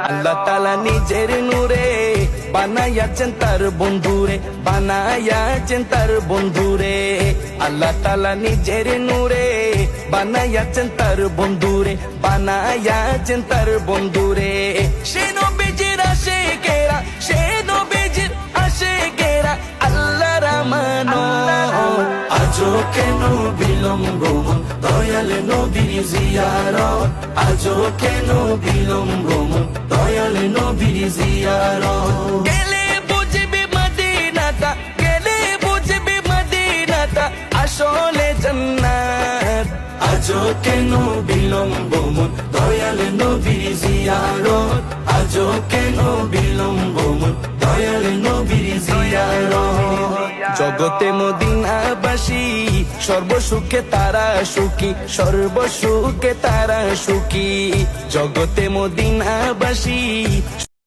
আল্লাহ তাআলা নিজের নূরে বানাইয়াছেন তার বন্ধুরে, বানাইয়াছেন তার বন্ধুরে। আল্লাহ তাআলা নিজের নূরে বানাইয়াছেন তার বন্ধুরে, বানাইয়াছেন তার বন্ধুরে। সে নবীজির আশিকেরা, সে নবীজির আশিকেরা আল্লাহর আমানো। আজও কেন বিলম্ব দয়াল নবীর জিয়ারত, আজও কেন বিলম্ব দয়াল নবীর জিয়ারত। গেলে বুঝবি মদিনাটা, গেলে বুঝবি মদিনাটা আসলে জান্নাত। আজও কেন বিলম্ব দয়াল নবীর জিয়ারত, আজও কেন বিলম্ব দয়াল নবীর জিয়ারত। জগতে মদিনাবাসী সর্বসুখে তারা সুখী, সর্বসুখে তারা সুখী। জগতে মদিনাবাসী